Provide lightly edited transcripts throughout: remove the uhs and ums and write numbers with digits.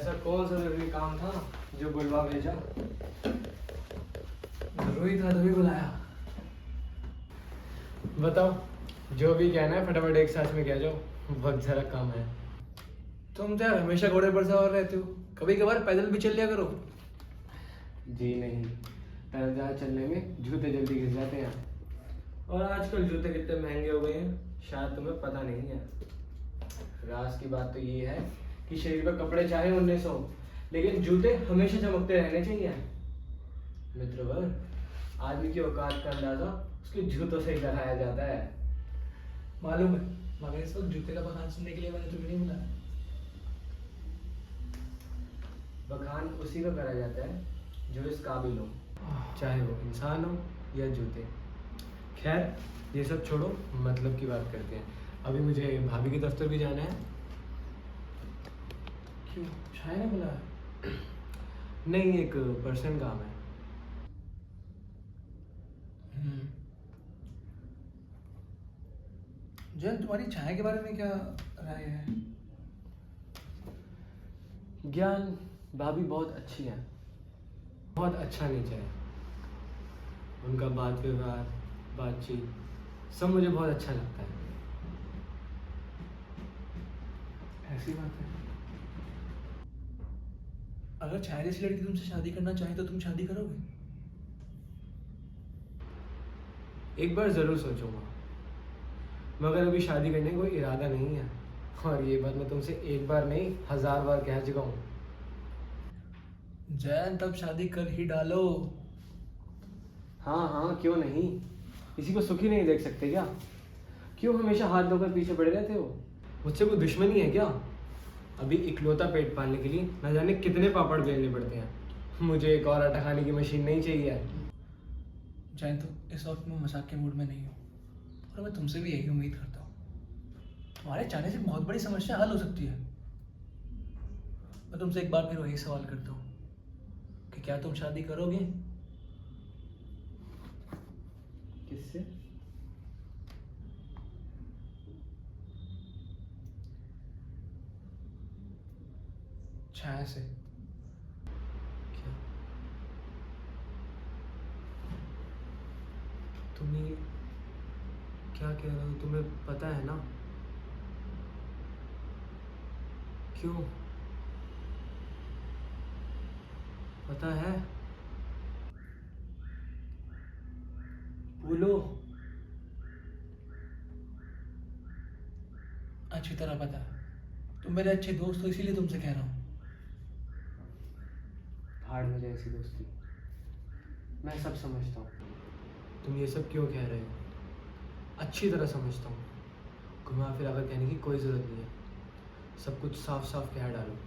ऐसा कौन सा जरूरी काम था जो बुलवा भेजा? जरूरी था तभी बुलाया। बताओ, जो भी कहना है फटाफट एक साथ में कह जाओ, बहुत जरा काम है। तुम तो यार हमेशा घोड़े पर सवार रहते हो, कभी कभार पैदल भी चल लिया करो। जी नहीं, पैदल ज़्यादा चलने में जूते जल्दी घिस जाते हैं। और आजकल जूते कितने महंगे हो गए हैं, शायद तुम्हें पता नहीं है। राज की बात तो ये है कि शरीर पर कपड़े चाहे 19 हो, लेकिन जूते हमेशा चमकते रहने चाहिए। मित्रवर, आदमी की औकात का अंदाजा उसके जूतों से ही लगाया जाता है। मालूम है, मगर इस वक्त जूते का बखान सुनने के लिए मैंने तुम्हें नहीं बुलाया। बखान उसी को करा जाता है जो इस काबिल हो, चाहे वो इंसान हो या जूते। खैर, ये सब छोड़ो, मतलब की बात करते हैं। अभी मुझे भाभी के दफ्तर भी जाना है। क्यों, छाया ने बुलाया? नहीं, एक पर्सनल काम है। जैन, तुम्हारी छाया के बारे में क्या राय है? ज्ञान, भाभी बहुत अच्छी है, बहुत अच्छा नेचर है उनका। बात व्यवहार, बातचीत सब मुझे बहुत अच्छा लगता है। ऐसी बात है। अगर छाया जैसी लड़की तुमसे शादी करना चाहे तो तुम शादी करोगे? एक बार ज़रूर सोचूंगा, मगर अभी शादी करने का कोई इरादा नहीं है। और ये बात मैं तुमसे एक बार नहीं 1000 बार कह चुका हूँ। जैन, तब शादी कर ही डालो। हाँ हाँ, क्यों नहीं? किसी को सुखी नहीं देख सकते क्या? क्यों हमेशा हाथ धोकर पीछे पड़े रहते हो? मुझसे कोई दुश्मनी है क्या? अभी इकलौता पेट पालने के लिए न जाने कितने पापड़ बेलने पड़ते हैं। मुझे एक और आटा खाने की मशीन नहीं चाहिए। जैन, तो इस वक्त मैं मजाक के मूड में नहीं हूँ, और मैं तुमसे भी यही उम्मीद करता हूँ। तुम्हारे चाहने से बहुत बड़ी समस्या हल हो सकती है। मैं तुमसे एक बार फिर वही सवाल करता हूँ कि क्या तुम शादी करोगे? किससे? छाया से। क्या तुम ये क्या कह रहे हो? तुम्हें पता है ना? क्यों? पता है? बोलो। अच्छी तरह पता है। तुम मेरे अच्छे दोस्त हो, इसीलिए तुमसे कह रहा हूँ। भाड़ में जाए ऐसी दोस्ती। मैं सब समझता हूँ। तुम ये सब क्यों कह रहे हो? अच्छी तरह समझता हूँ। घुमा फिरा कर कहने की कोई ज़रूरत नहीं है। सब कुछ साफ साफ कह डालो।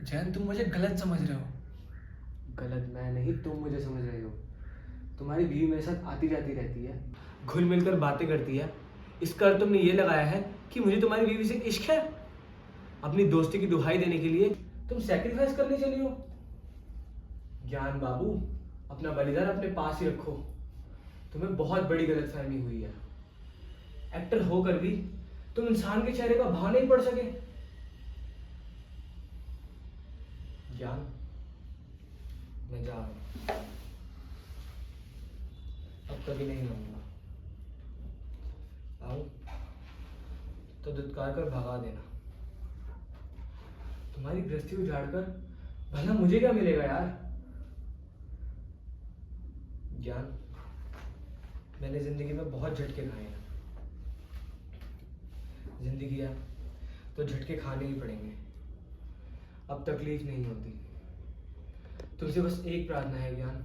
जैन, तुम मुझे गलत समझ रहे हो। गलत मैं नहीं, तुम मुझे समझ रहे हो। तुम्हारी बीवी मेरे साथ आती जाती रहती है, घुल मिलकर बातें करती है। इसका अर्थ तुमने ये लगाया है कि मुझे तुम्हारी बीवी से इश्क है? अपनी दोस्ती की दुहाई देने के लिए तुम सैक्रिफाइस करने चली हो? ज्ञान बाबू, अपना बलिदान अपने पास ही रखो। तुम्हें बहुत बड़ी गलतफहमी हुई है। एक्टर होकर भी तुम इंसान के चेहरे का भाव नहीं पढ़ सके। ज्ञान, मैं जा रहा हूं, अब कभी नहीं आऊंगा। आओ तो दुत्कार कर भगा देना। तुम्हारी गृहस्थी उजाड़ कर भला मुझे क्या मिलेगा यार? ज्ञान, मैंने जिंदगी में बहुत झटके खाए हैं। जिंदगी है तो झटके खाने ही पड़ेंगे। अब तकलीफ नहीं होती। तुमसे बस एक प्रार्थना है ज्ञान,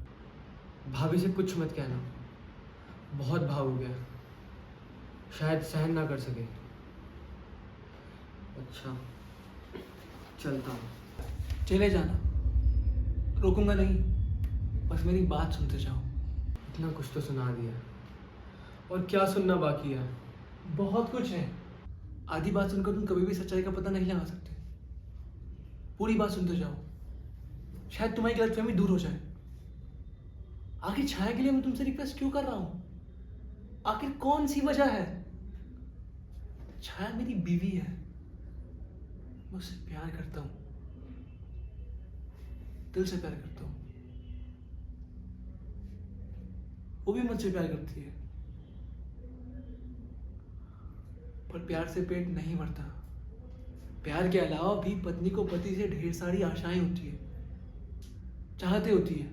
भाभी से कुछ मत कहना। बहुत भाव हो गया, शायद सहन ना कर सके। अच्छा, चलता हूँ। चले जाना, रोकूंगा नहीं, बस मेरी बात सुनते जाओ। इतना कुछ तो सुना दिया, और क्या सुनना बाकी है? बहुत कुछ है। आधी बात सुनकर तुम कभी भी सच्चाई का पता नहीं लगा सकते। पूरी बात सुनते जाओ, शायद तुम्हारी गलतफहमी दूर हो जाए। आखिर छाया के लिए मैं तुमसे रिक्वेस्ट क्यों कर रहा हूं? आखिर कौन सी वजह है? छाया मेरी बीवी है, मैं उससे प्यार करता हूँ, दिल से प्यार करता हूँ। वो भी मुझसे प्यार करती है, पर प्यार से पेट नहीं भरता। प्यार के अलावा भी पत्नी को पति से ढेर सारी आशाएं होती है, चाहते होती है।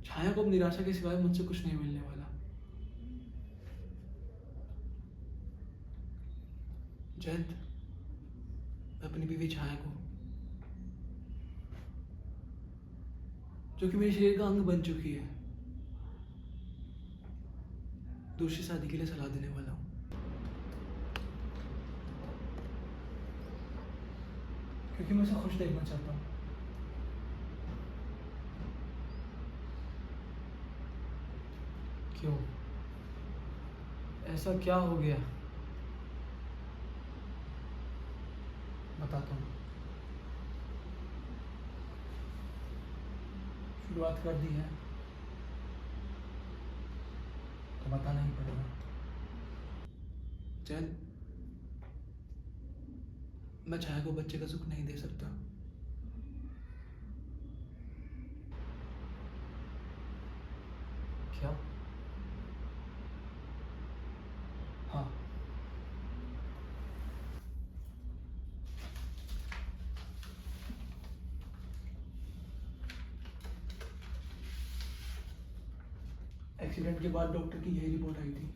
छाया को अब निराशा के सिवाय मुझसे कुछ नहीं मिलने वाला। जयंत, मैं अपनी बीवी छाया को, जो कि मेरे शरीर का अंग बन चुकी है, दूसरी शादी के लिए सलाह देने वाला हूं। क्योंकि मैं उसे खुश देखना चाहता हूं। क्यों? ऐसा क्या हो गया? बताता हूँ। शुरुआत कर दी है तो बताना ही पड़ेगा। जयंत, मैं छाया को बच्चे का सुख नहीं दे सकता। क्या? हाँ, एक्सीडेंट के बाद डॉक्टर की यही रिपोर्ट आई थी।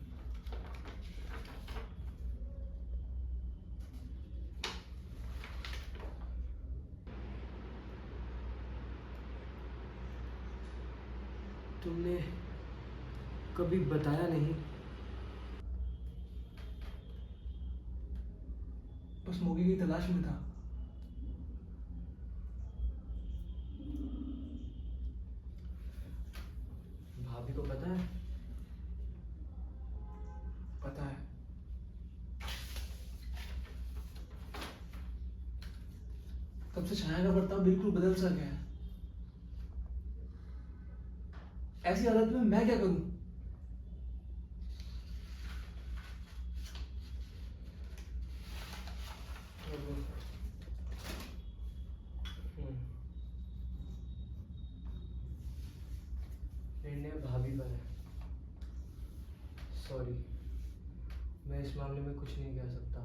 तुमने कभी बताया नहीं? बस मौके की तलाश में था। भाभी को पता है? पता है। तब से छाया का बर्ताव बिल्कुल बदल सा गया है। ऐसी हालत में मैं क्या करूं? निर्णय भाभी पर है। सॉरी, मैं इस मामले में कुछ नहीं कह सकता।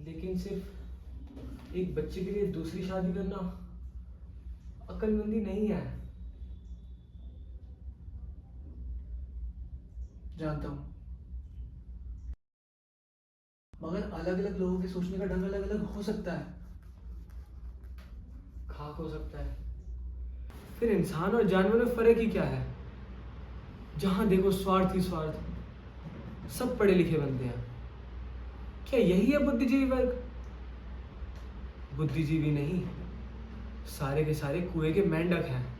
लेकिन सिर्फ एक बच्चे के लिए दूसरी शादी करना अक्लमंदी नहीं है। जानता हूं, मगर अलग अलग लोगों के सोचने का ढंग अलग अलग हो सकता है। खाक हो सकता है। फिर इंसान और जानवर में फर्क ही क्या है? जहां देखो स्वार्थ ही स्वार्थ। सब पढ़े लिखे बनते हैं। क्या यही है बुद्धिजीवी वर्ग? बुद्धिजीवी नहीं, सारे के सारे कुएं के मेंढक हैं।